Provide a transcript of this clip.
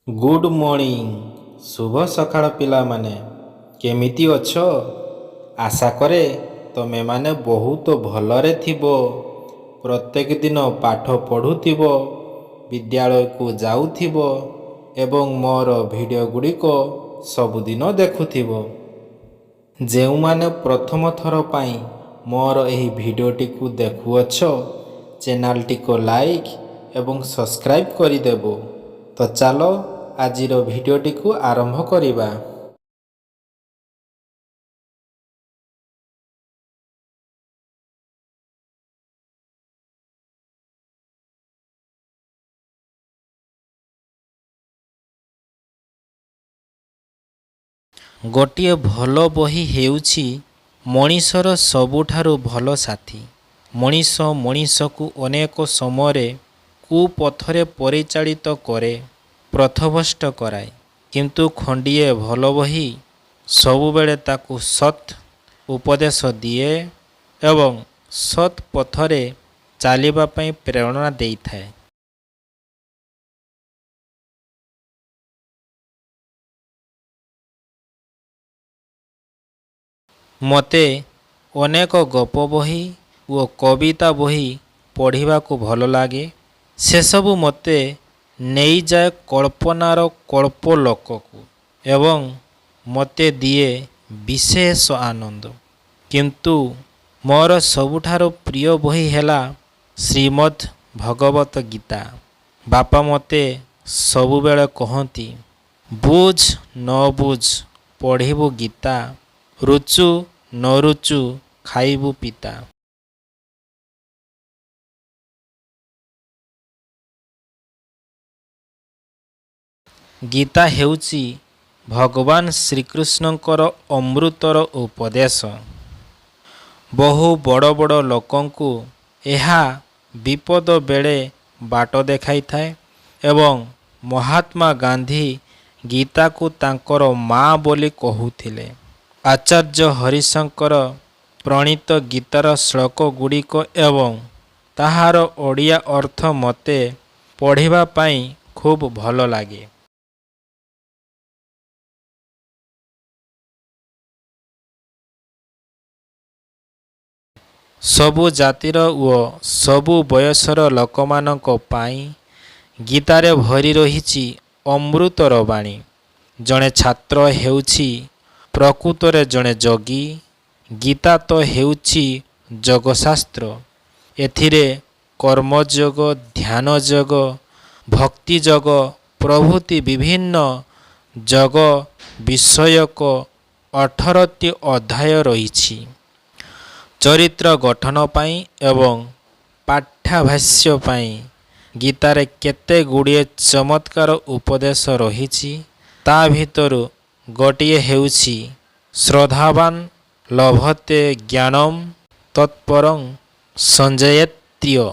Good morning. ଶୁଭ ସକାଳ ପିଲାମାନେ, କେମିତି ଅଛ? ଆଶା କରେ ତମେମାନେ ବହୁତ ଭଲରେ ଥିବ। ପ୍ରତ୍ୟେକ ଦିନ ପାଠ ପଢ଼ୁଥିବ, ବିଦ୍ୟାଳୟକୁ ଯାଉଥିବ ଏବଂ ମୋର ଭିଡ଼ିଓ ଗୁଡ଼ିକ ସବୁଦିନ ଦେଖୁଥିବ। ଯେଉଁମାନେ ପ୍ରଥମ ଥର ପାଇଁ ମୋର ଏହି ଭିଡ଼ିଓଟିକୁ ଦେଖୁଅଛ, ଚ୍ୟାନେଲଟିକୁ ଲାଇକ୍ ଏବଂ ସବସ୍କ୍ରାଇବ୍ କରିଦେବ। ତ ଚାଲ ଆଜିର ଭିଡ଼ିଓଟିକୁ ଆରମ୍ଭ କରିବା। ଗୋଟିଏ ଭଲ ବହି ହେଉଛି ମଣିଷର ସବୁଠାରୁ ଭଲ ସାଥୀ। ମଣିଷ ମଣିଷକୁ ଅନେକ ସମୟରେ କୁପଥରେ ପରିଚାଳିତ କରେ, ପଥଭ୍ରଷ୍ଟ କରାଏ। କିନ୍ତୁ ଖଣ୍ଡିଏ ଭଲ ବହି ସବୁବେଳେ ତାକୁ ସତ୍ ଉପଦେଶ ଦିଏ ଏବଂ ସତ୍ ପଥରେ ଚାଲିବା ପାଇଁ ପ୍ରେରଣା ଦେଇଥାଏ। ମୋତେ ଅନେକ ଗପ ବହି ଓ କବିତା ବହି ପଢ଼ିବାକୁ ଭଲ ଲାଗେ। ସେସବୁ ମୋତେ ନେଇଯାଏ କଳ୍ପନାର କଳ୍ପଲୋକକୁ ଏବଂ ମୋତେ ଦିଏ ବିଶେଷ ଆନନ୍ଦ। କିନ୍ତୁ ମୋର ସବୁଠାରୁ ପ୍ରିୟ ବହି ହେଲା ଶ୍ରୀମଦ୍ ଭଗବତ ଗୀତା। ବାପା ମୋତେ ସବୁବେଳେ କହନ୍ତି, ବୁଝ ନ ବୁଝ ପଢ଼ିବୁ ଗୀତା, ରୁଚୁ ନ ରୁଚୁ ଖାଇବୁ ପିତା। ଗୀତା ହେଉଛି ଭଗବାନ ଶ୍ରୀକୃଷ୍ଣଙ୍କର ଅମୃତର ଉପଦେଶ। ବହୁ ବଡ଼ ବଡ଼ ଲୋକଙ୍କୁ ଏହା ବିପଦ ବେଳେ ବାଟ ଦେଖାଇଥାଏ ଏବଂ ମହାତ୍ମା ଗାନ୍ଧୀ ଗୀତାକୁ ତାଙ୍କର ମା ବୋଲି କହୁଥିଲେ। ଆଚାର୍ଯ୍ୟ ହରିଶଙ୍କର ପ୍ରଣୀତ ଗୀତାର ଶ୍ଲୋକ ଗୁଡ଼ିକ ଏବଂ ତାହାର ଓଡ଼ିଆ ଅର୍ଥ ମୋତେ ପଢ଼ିବା ପାଇଁ ଖୁବ୍ ଭଲ ଲାଗେ। ସବୁ ଜାତିର ଓ ସବୁ ବୟସର ଲୋକମାନଙ୍କ ପାଇଁ ଗୀତାରେ ଭରି ରହିଛି ଅମୃତର ବାଣୀ। ଜଣେ ଛାତ୍ର ହେଉଛି ପ୍ରକୃତରେ ଜଣେ ଯୋଗୀ। ଗୀତା ତ ହେଉଛି ଯୋଗଶାସ୍ତ୍ର। ଏଥିରେ କର୍ମଯୋଗ, ଧ୍ୟାନ ଯୋଗ, ଭକ୍ତି ଯୋଗ ପ୍ରଭୃତି ବିଭିନ୍ନ ଯୋଗ ବିଷୟକ 18ଟି ଅଧ୍ୟାୟ ରହିଛି। ଚରିତ୍ର ଗଠନ ପାଇଁ ଏବଂ ପାଠ୍ୟାଭ୍ୟାସ ପାଇଁ ଗୀତାରେ କେତେ ଗୁଡ଼ିଏ ଚମତ୍କାର ଉପଦେଶ ରହିଛି। ତା ଭିତରୁ ଗୋଟିଏ ହେଉଛି ଶ୍ରଦ୍ଧାବାନ୍ ଲଭତେ ଜ୍ଞାନମ୍ ତତ୍ପରଂ ସଞ୍ଜୟତ୍ୟ।